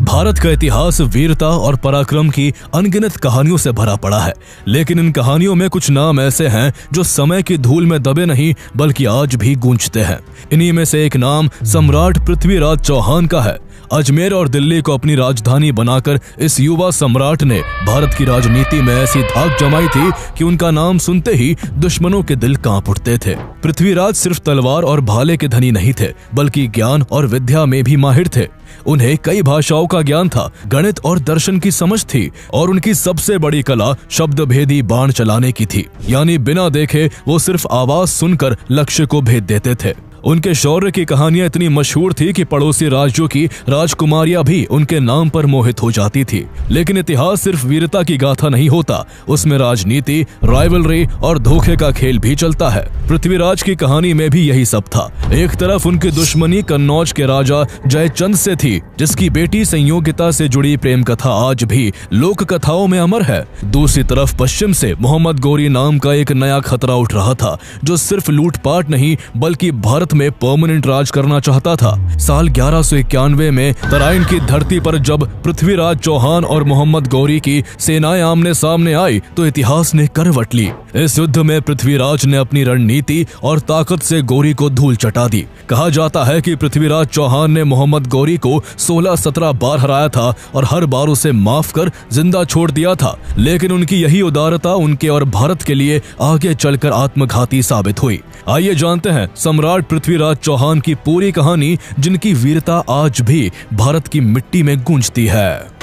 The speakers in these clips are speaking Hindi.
भारत का इतिहास वीरता और पराक्रम की अनगिनत कहानियों से भरा पड़ा है, लेकिन इन कहानियों में कुछ नाम ऐसे हैं जो समय की धूल में दबे नहीं बल्कि आज भी गूंजते हैं। इन्हीं में से एक नाम सम्राट पृथ्वीराज चौहान का है। अजमेर और दिल्ली को अपनी राजधानी बनाकर इस युवा सम्राट ने भारत की राजनीति में ऐसी धाक जमाई थी कि उनका नाम सुनते ही दुश्मनों के दिल कांप उठते थे। पृथ्वीराज सिर्फ तलवार और भाले के धनी नहीं थे, बल्कि ज्ञान और विद्या में भी माहिर थे। उन्हें कई भाषाओं का ज्ञान था, गणित और दर्शन की समझ थी और उनकी सबसे बड़ी कला शब्द भेदी बाण चलाने की थी। यानी बिना देखे वो सिर्फ आवाज सुनकर लक्ष्य को भेद देते थे। उनके शौर्य की कहानियां इतनी मशहूर थी कि पड़ोसी राज्यों की राजकुमारियां भी उनके नाम पर मोहित हो जाती थी। लेकिन इतिहास सिर्फ वीरता की गाथा नहीं होता, उसमें राजनीति, राइवलरी और धोखे का खेल भी चलता है। पृथ्वीराज की कहानी में भी यही सब था। एक तरफ उनकी दुश्मनी कन्नौज के राजा जयचंद से थी, जिसकी बेटी संयोगिता से जुड़ी प्रेम कथा आज भी लोक कथाओं में अमर है। दूसरी तरफ पश्चिम से मोहम्मद गौरी नाम का एक नया खतरा उठ रहा था, जो सिर्फ लूटपाट नहीं बल्कि भारत में परमानेंट राज करना चाहता था। साल 1191 में तराइन की धरती पर जब पृथ्वीराज चौहान और मोहम्मद गौरी की सेनाएं आमने सामने आई तो इतिहास ने करवट ली। इस युद्ध में पृथ्वीराज ने अपनी रणनीति और ताकत से गौरी को धूल चटा दी। कहा जाता है कि पृथ्वीराज चौहान ने मोहम्मद गौरी को 16-17 बार हराया था और हर बार उसे माफ कर जिंदा छोड़ दिया था। लेकिन उनकी यही उदारता उनके और भारत के लिए आगे चलकर आत्मघाती साबित हुई। आइए जानते हैं सम्राट पृथ्वीराज चौहान की पूरी कहानी, जिनकी वीरता आज भी भारत की मिट्टी में गूंजती है।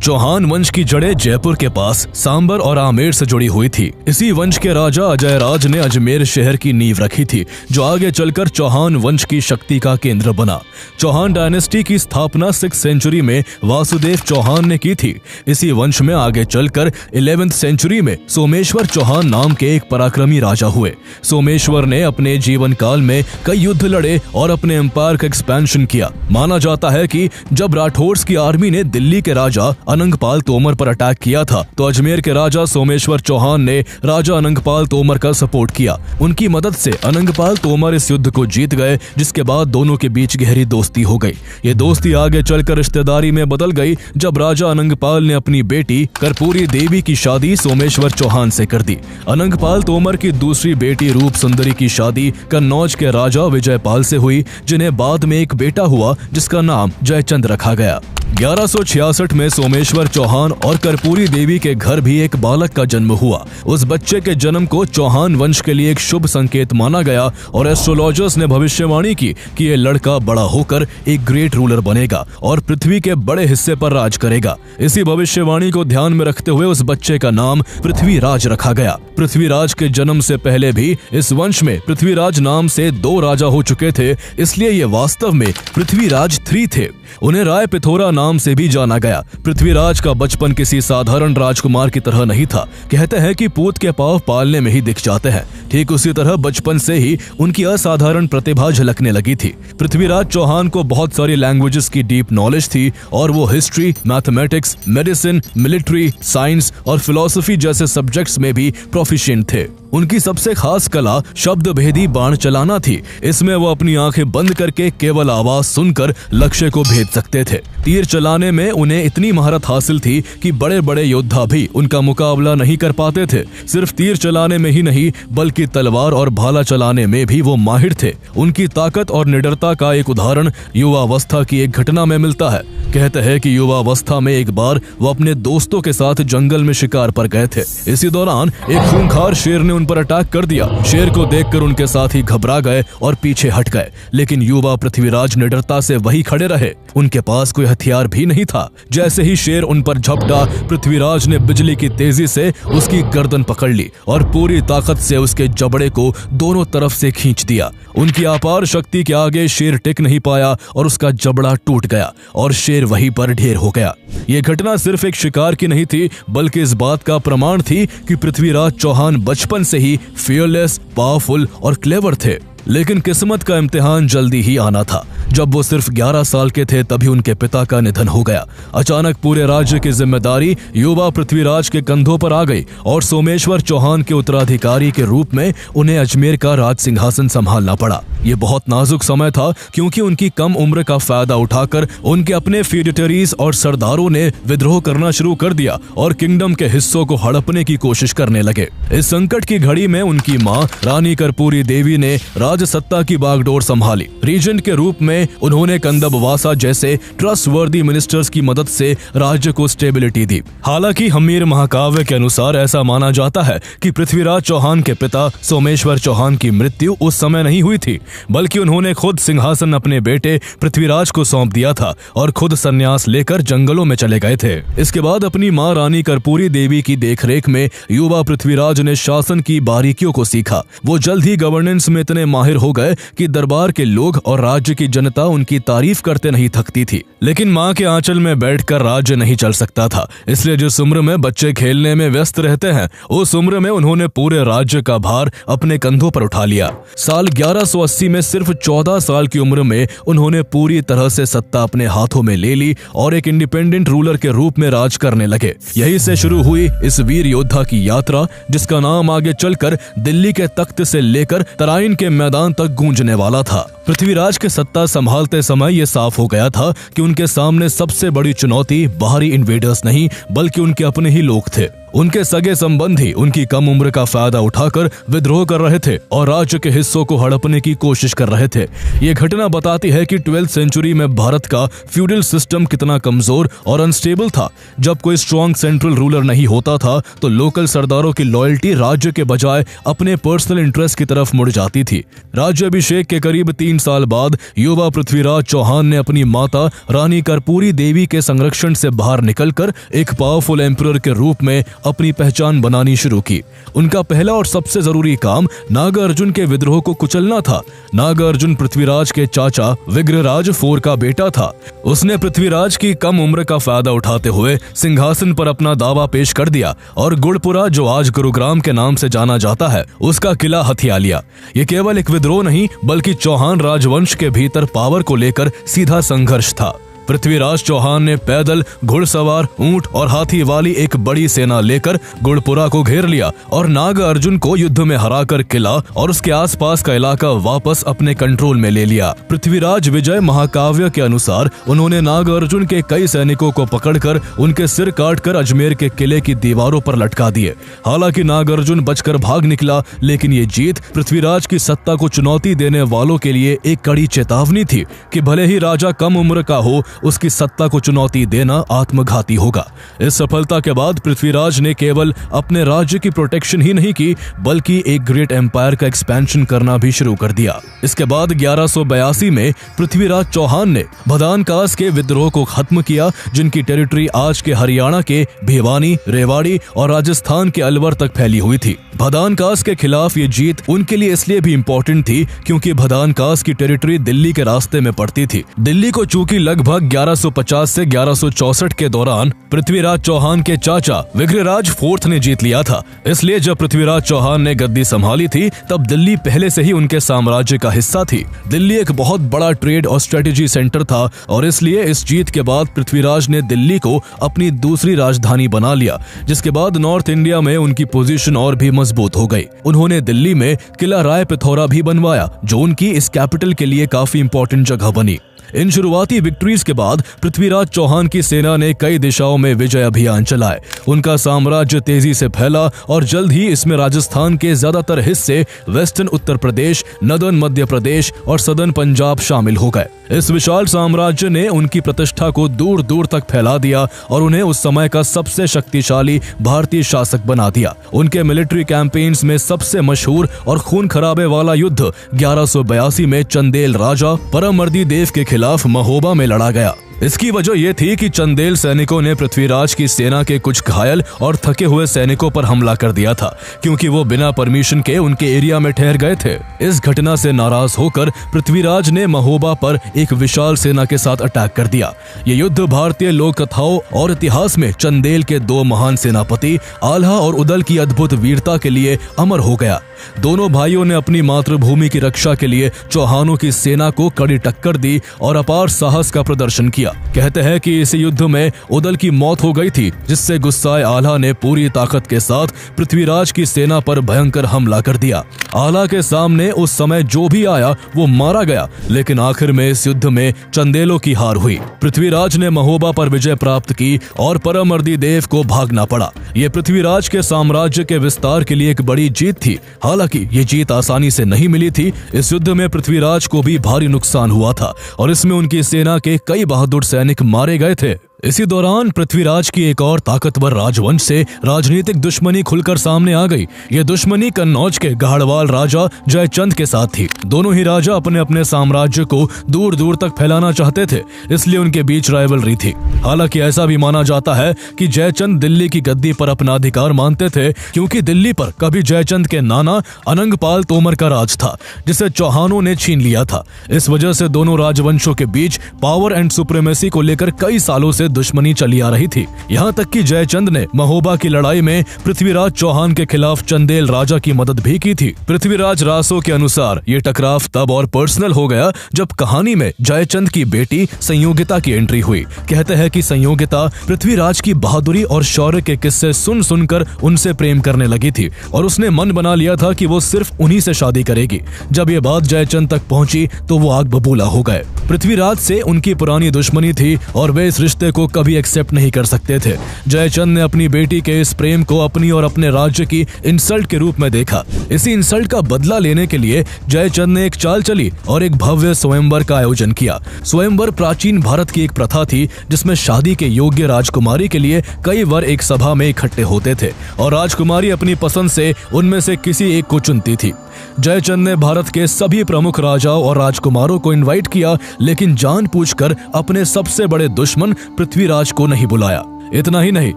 चौहान वंश की जड़ें जयपुर के पास सांबर और आमेर से जुड़ी हुई थी। इसी वंश के राजा अजयराज ने अजमेर शहर की नींव रखी थी, जो आगे चलकर चौहान वंश की शक्ति का केंद्र बना। चौहान डायनेस्टी की स्थापना 6th सेंचुरी में वासुदेव चौहान ने की थी। इसी वंश में आगे चलकर 11th सेंचुरी में सोमेश्वर चौहान नाम के एक पराक्रमी राजा हुए। सोमेश्वर ने अपने जीवन काल में कई युद्ध लड़े और अपने एम्पायर का एक्सपेंशन किया। माना जाता है कि जब राठौड़ की आर्मी ने दिल्ली के राजा अनंगपाल तोमर पर अटैक किया था तो अजमेर के राजा सोमेश्वर चौहान ने राजा अनंगपाल तोमर का सपोर्ट किया। उनकी मदद से अनंगपाल तोमर इस युद्ध को जीत गए, जिसके बाद दोनों के बीच गहरी दोस्ती हो गई। ये दोस्ती आगे चलकर रिश्तेदारी में बदल गई जब राजा अनंगपाल ने अपनी बेटी कर्पूरी देवी की शादी सोमेश्वर चौहान से कर दी। अनंगपाल तोमर की दूसरी बेटी रूप सुंदरी की शादी कन्नौज के राजा विजयपाल से हुई, जिन्हें बाद में एक बेटा हुआ जिसका नाम जयचंद रखा गया। 1166 में सोमेश्वर चौहान और कर्पूरी देवी के घर भी एक बालक का जन्म हुआ। उस बच्चे के जन्म को चौहान वंश के लिए एक शुभ संकेत माना गया और एस्ट्रोलॉजर्स ने भविष्यवाणी की कि ये लड़का बड़ा होकर एक ग्रेट रूलर बनेगा और पृथ्वी के बड़े हिस्से पर राज करेगा। इसी भविष्यवाणी को ध्यान में रखते हुए उस बच्चे का नाम पृथ्वीराज रखा गया। पृथ्वीराज के जन्म से पहले भी इस वंश में पृथ्वीराज नाम से 2 राजा हो चुके थे, इसलिए ये वास्तव में पृथ्वीराज 3 थे। उन्हें राय पिथोरा नाम से भी जाना गया। पृथ्वीराज का बचपन किसी साधारण राजकुमार की तरह नहीं था। कहते हैं कि पूत के पांव पालने में ही दिख जाते हैं। ठीक उसी तरह बचपन से ही उनकी असाधारण प्रतिभा झलकने लगी थी। पृथ्वीराज चौहान को बहुत सारी लैंग्वेजेस की डीप नॉलेज थी और वो history, mathematics, medicine, military, science और फिलॉसफी जैसे सब्जेक्ट्स में भी प्रोफिशिएंट थे। उनकी सबसे खास कला शब्द भेदी बाण चलाना थी। इसमें वो अपनी आंखें बंद करके केवल आवाज सुनकर लक्ष्य को भेद सकते थे। तीर चलाने में उन्हें इतनी महारत हासिल थी कि बड़े बड़े योद्धा भी उनका मुकाबला नहीं कर पाते थे। सिर्फ तीर चलाने में ही नहीं बल्कि तलवार और भाला चलाने में भी वो माहिर थे। उनकी ताकत और निडरता का एक उदाहरण युवावस्था की एक घटना में मिलता है। कहते हैं कि युवावस्था में एक बार वो अपने दोस्तों के साथ जंगल में शिकार पर गए थे। इसी दौरान एक खूंखार शेर ने उन पर अटैक कर दिया। शेर को देखकर उनके साथी घबरा गए और पीछे हट गए, लेकिन युवा पृथ्वीराज निडरता से वही खड़े रहे। उनके पास कोई हथियार भी नहीं था। जैसे ही शेर उन पर झपटा, पृथ्वीराज ने बिजली की तेजी से उसकी गर्दन पकड़ ली और पूरी ताकत से उसके जबड़े को दोनों तरफ से खींच दिया। उनकी अपार शक्ति के आगे शेर टिक नहीं पाया और उसका जबड़ा टूट गया और शेर वहीं पर ढेर हो गया। ये घटना सिर्फ एक शिकार की नहीं थी, बल्कि इस बात का प्रमाण थी कि पृथ्वीराज चौहान बचपन से ही फियरलेस, पावरफुल और क्लेवर थे। लेकिन किस्मत का इम्तिहान जल्दी ही आना था। जब वो सिर्फ 11 साल के थे तभी उनके पिता का निधन हो गया। अचानक पूरे राज्य की जिम्मेदारी युवा पृथ्वीराज के कंधों पर आ गई और सोमेश्वर चौहान के उत्तराधिकारी के रूप में उन्हें अजमेर का राज सिंहासन संभालना पड़ा। ये बहुत नाजुक समय था क्योंकि उनकी कम उम्र का फायदा उठाकर उनके अपने फ्यूडिटरीज और सरदारों ने विद्रोह करना शुरू कर दिया और किंगडम के हिस्सों को हड़पने की कोशिश करने लगे। इस संकट की घड़ी में उनकी मां रानी कर्पूरी देवी ने राज सत्ता की बागडोर संभाली। रीजेंट के रूप में उन्होंने कंदबवासा जैसे ट्रस्टवर्दी मिनिस्टर्स की मदद से राज्य को स्टेबिलिटी दी। हालांकि हमीर महाकाव्य के अनुसार ऐसा माना जाता है कि पृथ्वीराज चौहान के पिता सोमेश्वर चौहान की मृत्यु उस समय नहीं हुई थी, बल्कि उन्होंने खुद सिंहासन अपने बेटे पृथ्वीराज को सौंप दिया था और खुद संन्यास लेकर जंगलों में चले गए थे। इसके बाद अपनी मां रानी कर्पूरी देवी की देखरेख में युवा पृथ्वीराज ने शासन की बारीकियों को सीखा। वो जल्द ही गवर्नेंस में इतने माहिर हो गए कि दरबार के लोग और राज्य की जनता उनकी तारीफ करते नहीं थकती थी। लेकिन मां के आंचल में बैठकर राज्य नहीं चल सकता था, इसलिए जिस उम्र में बच्चे खेलने में व्यस्त रहते हैं उस उम्र में उन्होंने पूरे राज्य का भार अपने कंधों पर उठा लिया। साल 1180 में सिर्फ 14 साल की उम्र में उन्होंने पूरी तरह से सत्ता अपने हाथों में ले ली और एक इंडिपेंडेंट रूलर के रूप में राज करने लगे। यहीं से शुरू हुई इस वीर योद्धा की यात्रा, जिसका नाम आगे चलकर दिल्ली के तख्त से लेकर तराइन के मैदान तक गूंजने वाला था। पृथ्वीराज के सत्ता संभालते समय ये साफ हो गया था कि उनके सामने सबसे बड़ी चुनौती बाहरी इन्वेडर्स नहीं बल्कि उनके अपने ही लोग थे। उनके सगे संबंधी उनकी कम उम्र का फायदा उठाकर विद्रोह कर रहे थे और राज्य के हिस्सों को हड़पने की कोशिश कर रहे थे। ये घटना बताती है कि 12th सेंचुरी में भारत का फ्यूडल सिस्टम कितना कमजोर और अनस्टेबल था। जब कोई स्ट्रॉन्ग सेंट्रल रूलर नहीं होता था तो लोकल सरदारों की लॉयल्टी राज्य के बजाय अपने पर्सनल इंटरेस्ट की तरफ मुड़ जाती थी। राज्याभिषेक के करीब 3 साल बाद युवा पृथ्वीराज चौहान ने अपनी माता रानी कर्पूरी देवी के संरक्षण से बाहर निकलकर एक पावरफुल एम्परर के रूप में अपनी पहचान बनानी शुरू की। उनका पहला और सबसे जरूरी काम नागार्जुन के विद्रोह को कुचलना था। नागार्जुन पृथ्वीराज के चाचा विग्रहराज IV का बेटा था। उसने पृथ्वीराज की कम उम्र का फायदा उठाते हुए सिंहासन पर अपना दावा पेश कर दिया और गुड़पुरा, जो आज गुरुग्राम के नाम से जाना जाता है, उसका किला हथिया लिया। ये केवल एक विद्रोह नहीं बल्कि चौहान राजवंश के भीतर पावर को लेकर सीधा संघर्ष था। पृथ्वीराज चौहान ने पैदल, घुड़सवार, ऊंट और हाथी वाली एक बड़ी सेना लेकर गुड़पुरा को घेर लिया और नागार्जुन को युद्ध में हराकर किला और उसके आसपास का इलाका वापस अपने कंट्रोल में ले लिया। पृथ्वीराज विजय महाकाव्य के अनुसार उन्होंने नागार्जुन के कई सैनिकों को पकड़कर उनके सिर काटकर अजमेर के किले की दीवारों पर लटका दिए। हालांकि नागार्जुन बचकर भाग निकला, लेकिन ये जीत पृथ्वीराज की सत्ता को चुनौती देने वालों के लिए एक कड़ी चेतावनी थी कि भले ही राजा कम उम्र का हो, उसकी सत्ता को चुनौती देना आत्मघाती होगा। इस सफलता के बाद पृथ्वीराज ने केवल अपने राज्य की प्रोटेक्शन ही नहीं की बल्कि एक ग्रेट एम्पायर का एक्सपेंशन करना भी शुरू कर दिया। इसके बाद 1182 में पृथ्वीराज चौहान ने भदानकास के विद्रोह को खत्म किया, जिनकी टेरिटरी आज के हरियाणा के भिवानी, रेवाड़ी और राजस्थान के अलवर तक फैली हुई थी। भदानकास के खिलाफ ये जीत उनके लिए इसलिए भी इम्पोर्टेंट थी क्योंकि भदानकास की टेरिटरी दिल्ली के रास्ते में पड़ती थी। दिल्ली को चूंकि लगभग 1150 से 1164 के दौरान पृथ्वीराज चौहान के चाचा विग्रहराज IV ने जीत लिया था, इसलिए जब पृथ्वीराज चौहान ने गद्दी संभाली थी तब दिल्ली पहले से ही उनके साम्राज्य का हिस्सा थी। दिल्ली एक बहुत बड़ा ट्रेड और स्ट्रेटेजी सेंटर था और इसलिए इस जीत के बाद पृथ्वीराज ने दिल्ली को अपनी दूसरी राजधानी बना लिया, जिसके बाद नॉर्थ इंडिया में उनकी पोजीशन और भी मजबूत हो गई। उन्होंने दिल्ली में किला राय पिथौरा भी बनवाया, जो उनकी इस कैपिटल के लिए काफी इंपॉर्टेंट जगह बनी। इन शुरुआती विक्ट्रीज के बाद पृथ्वीराज चौहान की सेना ने कई दिशाओं में विजय अभियान चलाए। उनका साम्राज्य तेजी से फैला और जल्द ही इसमें राजस्थान के ज्यादातर हिस्से, वेस्टर्न उत्तर प्रदेश, नदर्न मध्य प्रदेश और सदर्न पंजाब शामिल हो गए। इस विशाल साम्राज्य ने उनकी प्रतिष्ठा को दूर दूर तक फैला दिया और उन्हें उस समय का सबसे शक्तिशाली भारतीय शासक बना दिया। उनके मिलिट्री कैंपेन्स में सबसे मशहूर और खून खराबे वाला युद्ध 1182 में चंदेल राजा परमर्दी देव के खिलाफ महोबा में लड़ा गया। इसकी वजह यह थी कि चंदेल सैनिकों ने पृथ्वीराज की सेना के कुछ घायल और थके हुए सैनिकों पर हमला कर दिया था, क्योंकि वो बिना परमिशन के उनके एरिया में ठहर गए थे। इस घटना से नाराज होकर पृथ्वीराज ने महोबा पर एक विशाल सेना के साथ अटैक कर दिया। ये युद्ध भारतीय लोक कथाओं और इतिहास में चंदेल के दो महान सेनापति आल्हा और उदल की अद्भुत वीरता के लिए अमर हो गया। दोनों भाइयों ने अपनी मातृभूमि की रक्षा के लिए चौहानों की सेना को कड़ी टक्कर दी और अपार साहस का प्रदर्शन किया। कहते हैं कि इस युद्ध में उदल की मौत हो गई थी, जिससे गुस्साए आल्हा ने पूरी ताकत के साथ पृथ्वीराज की सेना पर भयंकर हमला कर दिया। आल्हा के सामने उस समय जो भी आया वो मारा गया, लेकिन आखिर में इस युद्ध में चंदेलों की हार हुई। पृथ्वीराज ने महोबा पर विजय प्राप्त की और परमर्दी देव को भागना पड़ा। ये पृथ्वीराज के साम्राज्य के विस्तार के लिए एक बड़ी जीत थी। हालांकि ये जीत आसानी से नहीं मिली थी। इस युद्ध में पृथ्वीराज को भी भारी नुकसान हुआ था और इसमें उनकी सेना के कई बहादुर सैनिक मारे गए थे। इसी दौरान पृथ्वीराज की एक और ताकतवर राजवंश से राजनीतिक दुश्मनी खुलकर सामने आ गई। ये दुश्मनी कन्नौज के गाहड़वाल राजा जयचंद के साथ थी। दोनों ही राजा अपने अपने साम्राज्य को दूर दूर तक फैलाना चाहते थे, इसलिए उनके बीच राइवलरी थी। हालांकि ऐसा भी माना जाता है कि जयचंद दिल्ली की गद्दी पर अपना अधिकार मानते थे, क्योंकि दिल्ली पर कभी जयचंद के नाना अनंगपाल तोमर का राज था, जिसे चौहानों ने छीन लिया था। इस वजह से दोनों राजवंशों के बीच पावर एंड सुप्रीमेसी को लेकर कई सालों से दुश्मनी चली आ रही थी। यहाँ तक कि जयचंद ने महोबा की लड़ाई में पृथ्वीराज चौहान के खिलाफ चंदेल राजा की मदद भी की थी। पृथ्वीराज रासो के अनुसार ये टकराव तब और पर्सनल हो गया जब कहानी में जयचंद की बेटी संयोगिता की एंट्री हुई। कहते हैं कि संयोगिता पृथ्वीराज की बहादुरी और शौर्य के किस्से सुन सुनकर उनसे प्रेम करने लगी थी और उसने मन बना लिया था कि वो सिर्फ उन्हीं से शादी करेगी। जब ये बात जयचंद तक पहुंची तो वो आग बबूला हो गए। पृथ्वीराज से उनकी पुरानी दुश्मनी थी और वे इस रिश्ते को कभी एक्सेप्ट नहीं कर सकते थे। जयचंद ने अपनी बेटी के इस प्रेम को अपनी और अपने राज्य की इंसल्ट के रूप में देखा। इसी इंसल्ट का बदला लेने के लिए जयचंद ने एक चाल चली और एक भव्य स्वयंवर का आयोजन किया। स्वयंवर प्राचीन भारत की एक प्रथा थी, जिसमें शादी के योग्य राजकुमारी के लिए कई वर एक सभा में इकट्ठे होते थे और राजकुमारी अपनी पसंद से उनमें से किसी एक को चुनती थी। जयचंद ने भारत के सभी प्रमुख राजाओं और राजकुमारों को इनवाइट किया, लेकिन जानबूझकर अपने सबसे बड़े दुश्मन पृथ्वीराज को नहीं बुलाया। इतना ही नहीं,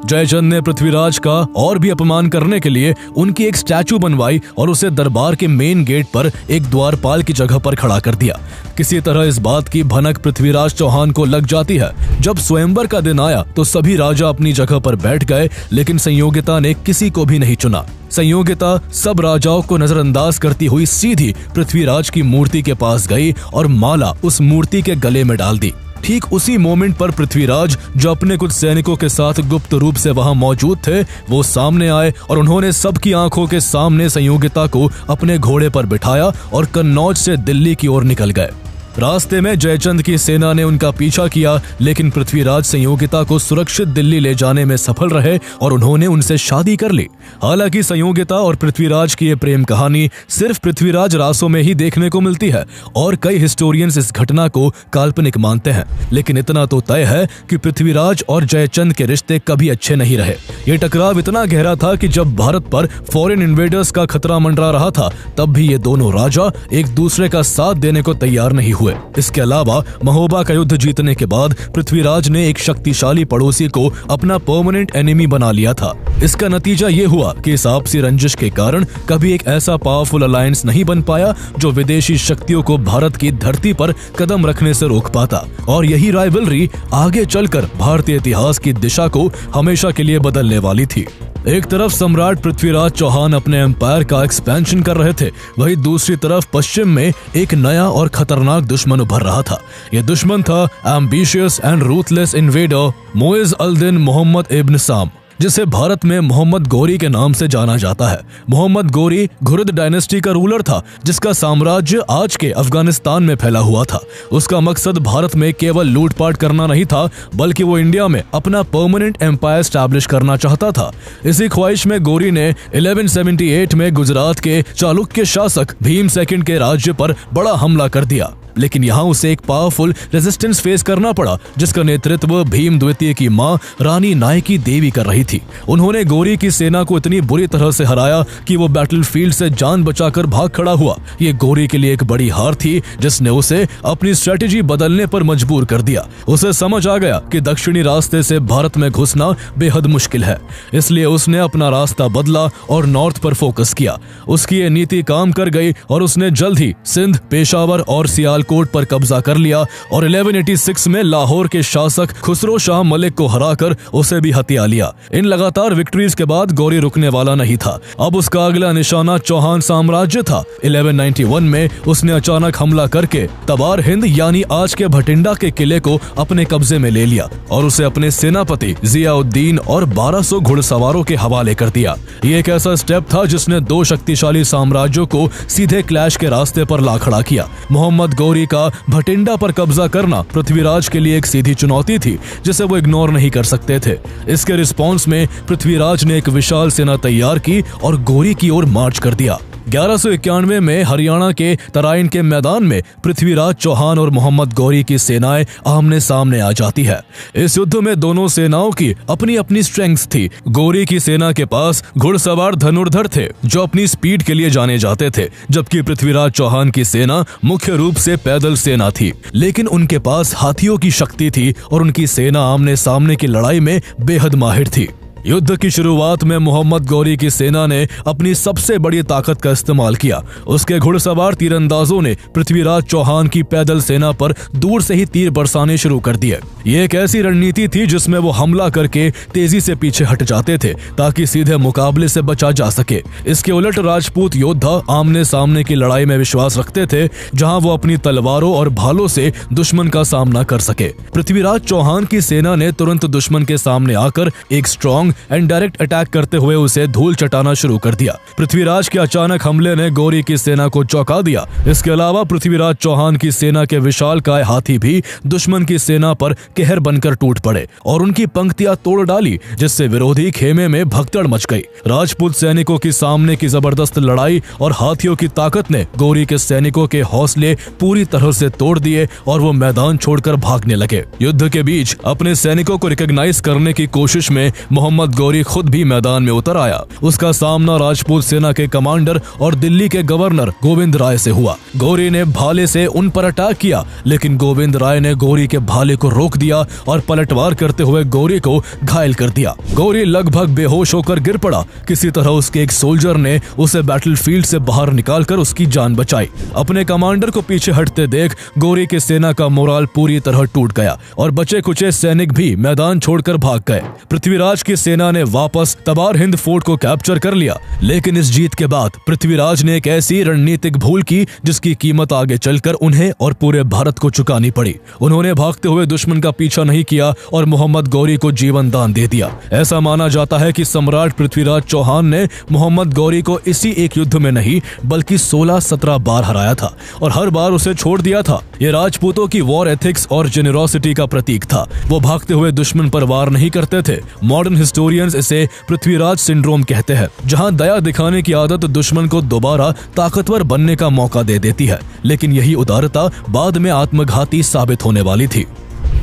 जयचंद ने पृथ्वीराज का और भी अपमान करने के लिए उनकी एक स्टैचू बनवाई और उसे दरबार के मेन गेट पर एक द्वारपाल की जगह पर खड़ा कर दिया। किसी तरह इस बात की भनक पृथ्वीराज चौहान को लग जाती है। जब स्वयंवर का दिन आया तो सभी राजा अपनी जगह पर बैठ गए, लेकिन संयोगिता ने किसी को भी नहीं चुना। संयोगिता सब राजाओं को नजरअंदाज करती हुई सीधी पृथ्वीराज की मूर्ति के पास गई और माला उस मूर्ति के गले में डाल दी। ठीक उसी मोमेंट पर पृथ्वीराज, जो अपने कुछ सैनिकों के साथ गुप्त रूप से वहां मौजूद थे, वो सामने आए और उन्होंने सबकी आंखों के सामने संयोगिता को अपने घोड़े पर बिठाया और कन्नौज से दिल्ली की ओर निकल गए। रास्ते में जयचंद की सेना ने उनका पीछा किया, लेकिन पृथ्वीराज संयोगिता को सुरक्षित दिल्ली ले जाने में सफल रहे और उन्होंने उनसे शादी कर ली। हालांकि संयोगिता और पृथ्वीराज की ये प्रेम कहानी सिर्फ पृथ्वीराज रासो में ही देखने को मिलती है और कई हिस्टोरियंस इस घटना को काल्पनिक मानते हैं, लेकिन इतना तो तय है कि पृथ्वीराज और जयचंद के रिश्ते कभी अच्छे नहीं रहे। ये टकराव इतना गहरा था कि जब भारत पर फॉरेन इन्वेडर्स का खतरा मंडरा रहा था, तब भी ये दोनों राजा एक दूसरे का साथ देने को तैयार नहीं हुए। इसके अलावा महोबा का युद्ध जीतने के बाद पृथ्वीराज ने एक शक्तिशाली पड़ोसी को अपना परमानेंट एनिमी बना लिया था। इसका नतीजा ये हुआ कि इस आपसी रंजिश के कारण कभी एक ऐसा पावरफुल अलायंस नहीं बन पाया जो विदेशी शक्तियों को भारत की धरती पर कदम रखने से रोक पाता, और यही राइवलरी आगे चलकर भारतीय इतिहास की दिशा को हमेशा के लिए बदलने वाली थी। एक तरफ सम्राट पृथ्वीराज चौहान अपने एम्पायर का एक्सपेंशन कर रहे थे, वहीं दूसरी तरफ पश्चिम में एक नया और खतरनाक दुश्मन उभर रहा था। यह दुश्मन था ambitious and ruthless invader Muizz al Din Muhammad ibn Sam, जिसे भारत में मोहम्मद गोरी के नाम से जाना जाता है। मोहम्मद गोरी घुरिद डायनेस्टी का रूलर था, जिसका साम्राज्य आज के अफगानिस्तान में फैला हुआ था। उसका मकसद भारत में केवल लूटपाट करना नहीं था, बल्कि वो इंडिया में अपना परमानेंट एम्पायर स्टैब्लिश करना चाहता था। इसी ख्वाहिश में गोरी ने 1178 में गुजरात के चालुक्य शासक भीम II के राज्य पर बड़ा हमला कर दिया। लेकिन यहाँ उसे एक पावरफुल रेजिस्टेंस फेस करना पड़ा, जिसका नेतृत्व भीम द्वितीय की मां रानी नायकी देवी कर रही थी। उन्होंने गौरी की सेना को इतनी बुरी तरह से हराया कि वो बैटलफील्ड से जान बचाकर भाग खड़ा हुआ। ये गौरी के लिए एक बड़ी हार थी, जिसने उसे अपनी स्ट्रेटेजी बदलने पर मजबूर कर दिया। उसे समझ आ गया कि दक्षिणी रास्ते से भारत में घुसना बेहद मुश्किल है, इसलिए उसने अपना रास्ता बदला और नॉर्थ पर फोकस किया। उसकी ये नीति काम कर गई और उसने जल्द ही सिंध, पेशावर और सियालकोट पर कब्जा कर लिया और 1186 में लाहौर के शासक खुसरो शाह मलिक को हराकर उसे भी हथिया लिया। इन लगातार विक्ट्रीज के बाद गौरी रुकने वाला नहीं था। अब उसका अगला निशाना चौहान साम्राज्य था। 1191 में उसने अचानक हमला करके तबार हिंद यानी आज के भटिंडा के किले को अपने कब्जे में ले लिया और उसे अपने सेनापति जियाउद्दीन और 1200 घुड़सवारों के हवाले कर दिया। ये एक ऐसा स्टेप था जिसने दो शक्तिशाली साम्राज्यों को सीधे क्लैश के रास्ते पर ला खड़ा किया। मोहम्मद गौरी का भटिंडा पर कब्जा करना पृथ्वीराज के लिए एक सीधी चुनौती थी, जिसे वो इग्नोर नहीं कर सकते थे। इसके रिस्पॉन्स में पृथ्वीराज ने एक विशाल सेना तैयार की और गौरी की ओर मार्च कर दिया। 1191 में हरियाणा के तराइन के मैदान में पृथ्वीराज चौहान और मोहम्मद गौरी की सेनाएं आमने सामने आ जाती है। इस युद्ध में दोनों सेनाओं की अपनी अपनी स्ट्रेंग्थ थी। गौरी की सेना के पास घुड़सवार धनुर्धर थे जो अपनी स्पीड के लिए जाने जाते थे, जबकि पृथ्वीराज चौहान की सेना मुख्य रूप से पैदल सेना थी, लेकिन उनके पास हाथियों की शक्ति थी और उनकी सेना आमने सामने की लड़ाई में बेहद माहिर थी। युद्ध की शुरुआत में मोहम्मद गौरी की सेना ने अपनी सबसे बड़ी ताकत का इस्तेमाल किया। उसके घुड़सवार तीरंदाजों ने पृथ्वीराज चौहान की पैदल सेना पर दूर से ही तीर बरसाने शुरू कर दिए। ये एक ऐसी रणनीति थी जिसमें वो हमला करके तेजी से पीछे हट जाते थे ताकि सीधे मुकाबले से बचा जा सके। इसके उलट राजपूत योद्धा आमने सामने की लड़ाई में विश्वास रखते थे, जहां वो अपनी तलवारों और भालों से दुश्मन का सामना कर सके। पृथ्वीराज चौहान की सेना ने तुरंत दुश्मन के सामने आकर एक स्ट्रॉन्ग एंड डायरेक्ट अटैक करते हुए उसे धूल चटाना शुरू कर दिया। पृथ्वीराज के अचानक हमले ने गौरी की सेना को चौंका दिया। इसके अलावा पृथ्वीराज चौहान की सेना के विशालकाय हाथी भी दुश्मन की सेना पर कहर बनकर टूट पड़े और उनकी पंक्तियां तोड़ डाली, जिससे विरोधी खेमे में भगदड़ मच गई। राजपूत सैनिकों की सामने की जबरदस्त लड़ाई और हाथियों की ताकत ने गौरी के सैनिकों के हौसले पूरी तरह से तोड़ दिए और वो मैदान छोड़कर भागने लगे। युद्ध के बीच अपने सैनिकों को रिकॉग्नाइज करने की कोशिश में मोहम्मद गौरी खुद भी मैदान में उतर आया। उसका सामना राजपूत सेना के कमांडर और दिल्ली के गवर्नर गोविंद राय से हुआ। गौरी ने भाले से उन पर अटैक किया, लेकिन गोविंद राय ने गौरी के भाले को रोक दिया और पलटवार करते हुए गौरी को घायल कर दिया। गौरी लगभग बेहोश होकर गिर पड़ा। किसी तरह उसके एक सोल्जर ने उसे बैटलफील्ड से बाहर निकालकर उसकी जान बचाई। अपने कमांडर को पीछे हटते देख गौरी की सेना का मोराल पूरी तरह टूट गया और बचे कुचे सैनिक भी मैदान छोड़कर भाग गए। पृथ्वीराज की सेना ने वापस तबार हिंद फोर्ट को कैप्चर कर लिया, लेकिन इस जीत के बाद पृथ्वीराज ने एक ऐसी रणनीतिक भूल की जिसकी कीमत आगे चलकर उन्हें और पूरे भारत को चुकानी पड़ी। उन्होंने भागते हुए दुश्मन का पीछा नहीं किया और मोहम्मद गौरी को जीवन दान दे दिया। ऐसा माना जाता है कि सम्राट पृथ्वीराज चौहान ने मोहम्मद गौरी को इसी एक युद्ध में नहीं बल्कि 16-17 बार हराया था और हर बार उसे छोड़ दिया था। ये राजपूतों की वॉर एथिक्स और जेनरोसिटी का प्रतीक था। वो भागते हुए दुश्मन पर वार नहीं करते थे। मॉडर्न हिस्टोरियंस इसे पृथ्वीराज सिंड्रोम कहते हैं, जहां दया दिखाने की आदत दुश्मन को दोबारा ताकतवर बनने का मौका दे देती है, लेकिन यही उदारता बाद में आत्मघाती साबित होने वाली थी।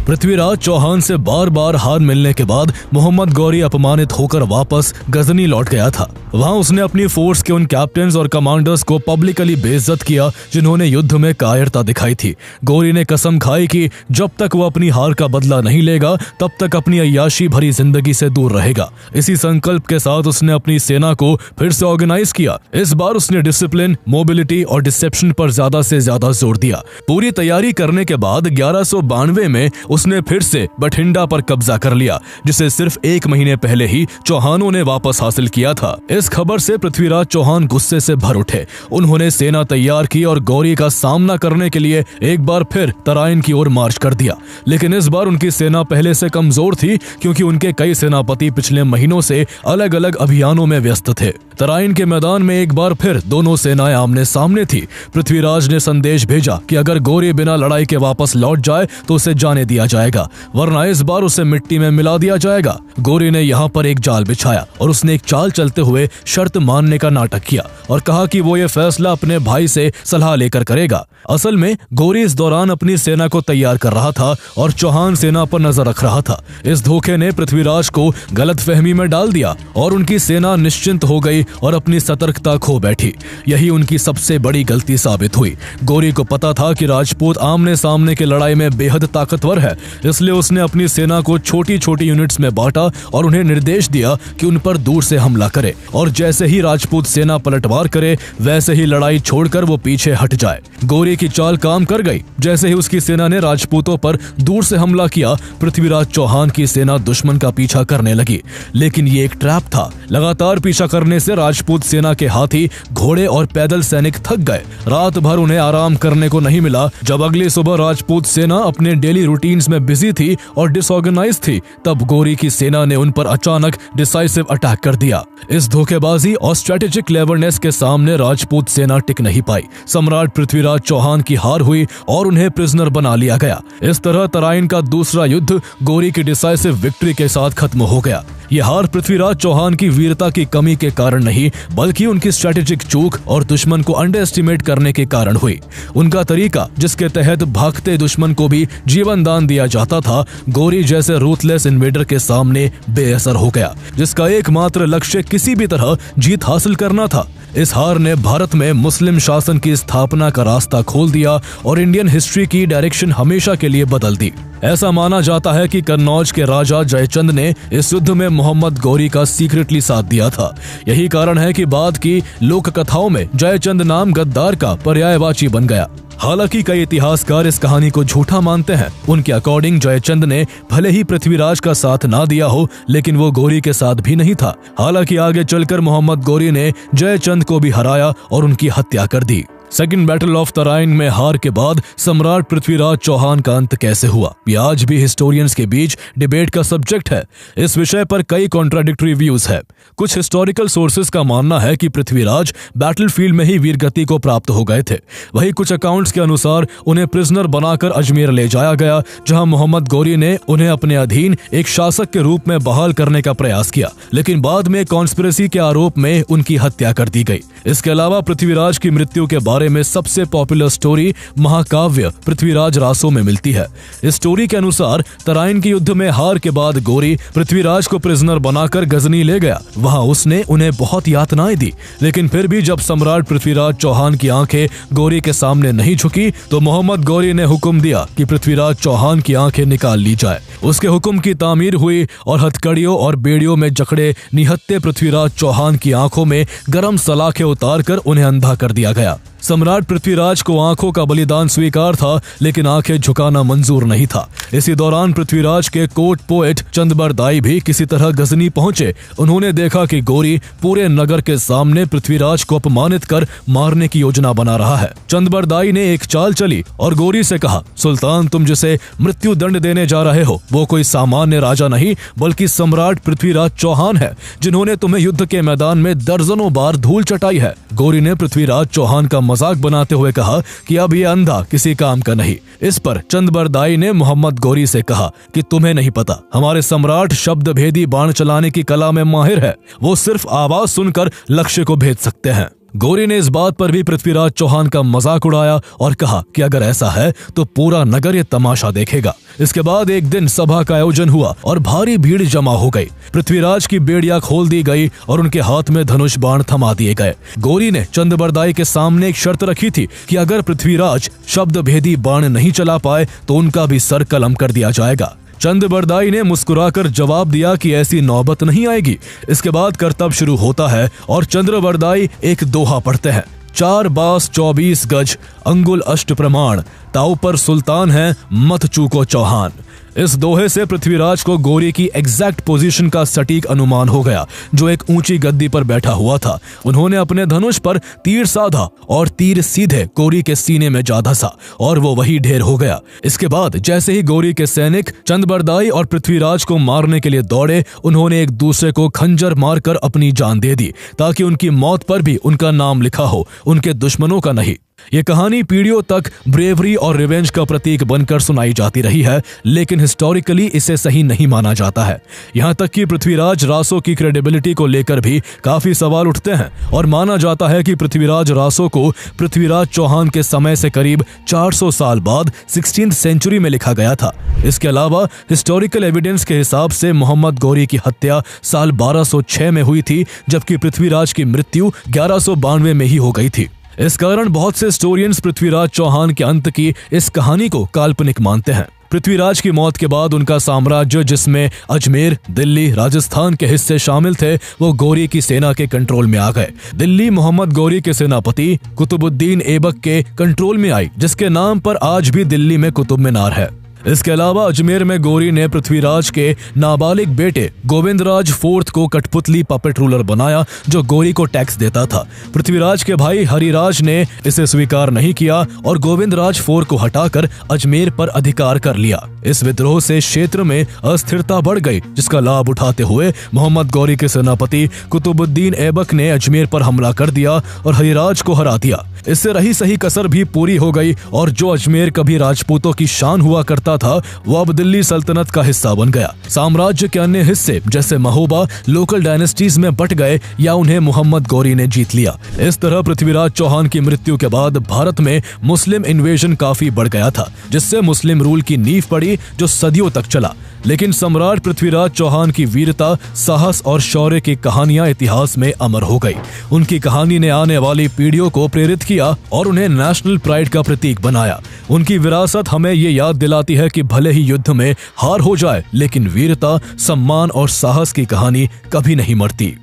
पृथ्वीराज चौहान से बार बार हार मिलने के बाद मोहम्मद गौरी अपमानित होकर वापस गजनी लौट गया था। वहां उसने अपनी फोर्स के उन कैप्टन्स और कमांडर्स को पब्लिकली बेइज्जत किया जिन्होंने युद्ध में कायरता दिखाई थी। गौरी ने कसम खाई कि जब तक वो अपनी हार का बदला नहीं लेगा तब तक अपनी अय्याशी भरी जिंदगी से दूर रहेगा। इसी संकल्प के साथ उसने अपनी सेना को फिर से ऑर्गेनाइज किया। इस बार उसने डिसिप्लिन, मोबिलिटी और डिसेप्शन पर ज्यादा से ज्यादा जोर दिया। पूरी तैयारी करने के बाद 1192 में उसने फिर से बठिंडा पर कब्जा कर लिया, जिसे सिर्फ 1 महीने पहले ही चौहानों ने वापस हासिल किया था। इस खबर से पृथ्वीराज चौहान गुस्से से भर उठे। उन्होंने सेना तैयार की और गौरी का सामना करने के लिए एक बार फिर तराइन की ओर मार्च कर दिया। लेकिन इस बार उनकी सेना पहले से कमजोर थी, क्योंकि उनके कई सेनापति पिछले महीनों से अलग अलग अभियानों में व्यस्त थे। तराइन के मैदान में एक बार फिर दोनों सेनाएं आमने सामने थी। पृथ्वीराज ने संदेश भेजा कि अगर गौरी बिना लड़ाई के वापस लौट जाए तो उसे जाने दिया दिया जाएगा, वरना इस बार उसे मिट्टी में मिला दिया जाएगा। गौरी ने यहाँ पर एक जाल बिछाया और उसने एक चाल चलते हुए शर्त मानने का नाटक किया और कहा कि वो ये फैसला अपने भाई से सलाह लेकर करेगा। असल में गौरी इस दौरान अपनी सेना को तैयार कर रहा था और चौहान सेना पर नजर रख रहा था। इस धोखे ने पृथ्वीराज को गलतफहमी में डाल दिया और उनकी सेना निश्चिंत हो गई और अपनी सतर्कता खो बैठी। यही उनकी सबसे बड़ी गलती साबित हुई। गौरी को पता था कि राजपूत आमने सामने की लड़ाई में बेहद ताकतवर है, इसलिए उसने अपनी सेना को छोटी छोटी यूनिट्स में बांटा और उन्हें निर्देश दिया कि उन पर दूर से हमला करे और जैसे ही राजपूत सेना पलटवार करे वैसे ही लड़ाई छोड़कर वो पीछे हट जाए। गौरी की चाल काम कर गई। जैसे ही उसकी सेना ने राजपूतों पर दूर से हमला किया, पृथ्वीराज चौहान की सेना दुश्मन का पीछा करने लगी, लेकिन ये एक ट्रैप था। लगातार पीछा करने से राजपूत सेना के हाथी, घोड़े और पैदल सैनिक थक गए। रात भर उन्हें आराम करने को नहीं मिला। जब अगली सुबह राजपूत सेना अपने डेली रूटीन्स में बिजी थी और डिसऑर्गेनाइज थी, तब गौरी की सेना ने उन पर अचानक डिसाइसिव अटैक कर दिया। इस धोखेबाजी और स्ट्रेटेजिक क्लेवरनेस के सामने राजपूत सेना टिक नहीं पाई। सम्राट पृथ्वीराज चौहान की हार हुई और उन्हें प्रिजनर बना लिया गया। इस तरह तराइन का दूसरा युद्ध गौरी की डिसाइसिव विक्ट्री के साथ खत्म हो गया। यह हार पृथ्वीराज चौहान की वीरता की कमी के कारण नहीं, बल्कि उनकी स्ट्रेटेजिक चूक और दुश्मन को अंडर एस्टिमेट करने के कारण हुई। उनका तरीका, जिसके तहत भागते दुश्मन को भी जीवन दान दिया जाता था, गौरी जैसे रूथलेस इन्वेडर के सामने बेअसर हो गया, जिसका एकमात्र लक्ष्य किसी भी तरह जीत हासिल करना था। इस हार ने भारत में मुस्लिम शासन की स्थापना का रास्ता खोल दिया और इंडियन हिस्ट्री की डायरेक्शन हमेशा के लिए बदल दी। ऐसा माना जाता है कि कन्नौज के राजा जयचंद ने इस युद्ध में मोहम्मद गौरी का सीक्रेटली साथ दिया था। यही कारण है कि बाद की लोक कथाओं में जयचंद नाम गद्दार का पर्यायवाची बन गया। हालांकि कई इतिहासकार इस कहानी को झूठा मानते हैं। उनके अकॉर्डिंग जयचंद ने भले ही पृथ्वीराज का साथ ना दिया हो, लेकिन वो गौरी के साथ भी नहीं था। हालांकि आगे चलकर मोहम्मद गौरी ने जयचंद को भी हराया और उनकी हत्या कर दी। सेकंड बैटल ऑफ तराइन में हार के बाद सम्राट पृथ्वीराज चौहान का अंत कैसे हुआ, ये आज भी हिस्टोरियंस के बीच डिबेट का सब्जेक्ट है। इस विषय पर कई कॉन्ट्राडिक्टरी व्यूज है। कुछ हिस्टोरिकल सोर्सेज का मानना है कि पृथ्वीराज बैटलफील्ड में ही वीरगति को प्राप्त हो गए थे। वहीं कुछ अकाउंट्स के अनुसार उन्हें प्रिजनर बनाकर अजमेर ले जाया गया, जहां मोहम्मद गौरी ने उन्हें अपने अधीन एक शासक के रूप में बहाल करने का प्रयास किया, लेकिन बाद में कॉन्स्पिरेसी के आरोप में उनकी हत्या कर दी गई। इसके अलावा पृथ्वीराज की मृत्यु के बारे में सबसे पॉपुलर स्टोरी महाकाव्य पृथ्वीराज रासो में मिलती है। इस स्टोरी के अनुसार तराइन के युद्ध में हार के बाद गौरी पृथ्वीराज को प्रिजनर बनाकर गजनी ले गया। वहां उसने उन्हें बहुत यातनाएं दी, लेकिन फिर भी जब सम्राट पृथ्वीराज चौहान की आंखें गौरी के सामने नहीं झुकी, तो मोहम्मद गौरी ने हुक्म दिया कि पृथ्वीराज चौहान की आंखें निकाल ली जाए। उसके हुक्म की तामीर हुई और हथकड़ियों और बेड़ियों में जकड़े निहत्थे पृथ्वीराज चौहान की आंखों में गर्म सलाखें उतारकर उन्हें अंधा कर दिया गया। सम्राट पृथ्वीराज को आंखों का बलिदान स्वीकार था, लेकिन आंखें झुकाना मंजूर नहीं था। इसी दौरान पृथ्वीराज के कोर्ट पोएट चंदबरदाई भी किसी तरह गजनी पहुंचे। उन्होंने देखा कि गौरी पूरे नगर के सामने पृथ्वीराज को अपमानित कर मारने की योजना बना रहा है। चंदबरदाई ने एक चाल चली और गौरी से कहा, सुल्तान, तुम जिसे मृत्यु दंड देने जा रहे हो वो कोई सामान्य राजा नहीं, बल्कि सम्राट पृथ्वीराज चौहान है, जिन्होंने तुम्हें युद्ध के मैदान में दर्जनों बार धूल चटाई है। गौरी ने पृथ्वीराज चौहान का मजाक बनाते हुए कहा कि अब ये अंधा किसी काम का नहीं। इस पर चंदबरदाई ने मोहम्मद गौरी से कहा कि तुम्हें नहीं पता, हमारे सम्राट शब्द भेदी बाण चलाने की कला में माहिर है। वो सिर्फ आवाज सुनकर लक्ष्य को भेद सकते हैं। गौरी ने इस बात पर भी पृथ्वीराज चौहान का मजाक उड़ाया और कहा कि अगर ऐसा है तो पूरा नगर ये तमाशा देखेगा। इसके बाद एक दिन सभा का आयोजन हुआ और भारी भीड़ जमा हो गई। पृथ्वीराज की बेड़ियां खोल दी गई और उनके हाथ में धनुष बाण थमा दिए गए। गौरी ने चंदबरदाई के सामने एक शर्त रखी थी कि अगर पृथ्वीराज शब्द भेदी बाण नहीं चला पाए तो उनका भी सर कलम कर दिया जाएगा। चंदबरदाई ने मुस्कुराकर जवाब दिया कि ऐसी नौबत नहीं आएगी। इसके बाद करतब शुरू होता है और चंद्रबरदाई एक दोहा पढ़ते हैं, 4 बास 24 गज अंगुल अष्ट प्रमाण, ताऊ पर सुल्तान है मत चूको चौहान। इस दोहे से पृथ्वीराज को गौरी की एग्जैक्ट पोजीशन का सटीक अनुमान हो गया, जो एक ऊंची गद्दी पर बैठा हुआ था। उन्होंने अपने धनुष पर तीर साधा और तीर सीधे गौरी के सीने में जा धंसा और वो वही ढेर हो गया। इसके बाद जैसे ही गौरी के सैनिक चंदबरदाई और पृथ्वीराज को मारने के लिए दौड़े, उन्होंने एक दूसरे को खंजर मारकर अपनी जान दे दी, ताकि उनकी मौत पर भी उनका नाम लिखा हो, उनके दुश्मनों का नहीं। ये कहानी पीढ़ियों तक ब्रेवरी और रिवेंज का प्रतीक बनकर सुनाई जाती रही है, लेकिन हिस्टोरिकली इसे सही नहीं माना जाता है। यहाँ तक कि पृथ्वीराज रासो की क्रेडिबिलिटी को लेकर भी काफी सवाल उठते हैं और माना जाता है कि पृथ्वीराज रासो को पृथ्वीराज चौहान के समय से करीब 400 साल बाद 16th सेंचुरी में लिखा गया था। इसके अलावा हिस्टोरिकल एविडेंस के हिसाब से मोहम्मद गौरी की हत्या साल 1206 में हुई थी, जबकि पृथ्वीराज की मृत्यु 1192 में ही हो गई थी। इस कारण बहुत से हिस्टोरियंस पृथ्वीराज चौहान के अंत की इस कहानी को काल्पनिक मानते हैं। पृथ्वीराज की मौत के बाद उनका साम्राज्य, जिसमें अजमेर, दिल्ली, राजस्थान के हिस्से शामिल थे, वो गौरी की सेना के कंट्रोल में आ गए। दिल्ली मोहम्मद गौरी के सेनापति कुतुबुद्दीन ऐबक के कंट्रोल में आई, जिसके नाम पर आज भी दिल्ली में कुतुब मीनार है। इसके अलावा अजमेर में गौरी ने पृथ्वीराज के नाबालिग बेटे गोविंदराज IV को कठपुतली पपेट रूलर बनाया, जो गौरी को टैक्स देता था। पृथ्वीराज के भाई हरिराज ने इसे स्वीकार नहीं किया और गोविंदराज IV को हटाकर अजमेर पर अधिकार कर लिया। इस विद्रोह से क्षेत्र में अस्थिरता बढ़ गई, जिसका लाभ उठाते हुए मोहम्मद गौरी के सेनापति कुतुबुद्दीन ऐबक ने अजमेर पर हमला कर दिया और हरिराज को हरा दिया। इससे रही सही कसर भी पूरी हो गई और जो अजमेर कभी राजपूतों की शान हुआ करता था, वो अब दिल्ली सल्तनत का हिस्सा बन गया। साम्राज्य के अन्य हिस्से जैसे महोबा लोकल डायनेस्टीज में बट गए या उन्हें मोहम्मद गौरी ने जीत लिया। इस तरह पृथ्वीराज चौहान की मृत्यु के बाद भारत में मुस्लिम इन्वेजन काफी बढ़ गया था, जिससे मुस्लिम रूल की नींव पड़ी, जो सदियों तक चला। लेकिन सम्राट पृथ्वीराज चौहान की वीरता, साहस और शौर्य की कहानियां इतिहास में अमर हो गई। उनकी कहानी ने आने वाली पीढ़ियों को प्रेरित किया और उन्हें नेशनल प्राइड का प्रतीक बनाया। उनकी विरासत हमें ये याद दिलाती है कि भले ही युद्ध में हार हो जाए, लेकिन वीरता, सम्मान और साहस की कहानी कभी नहीं मरती।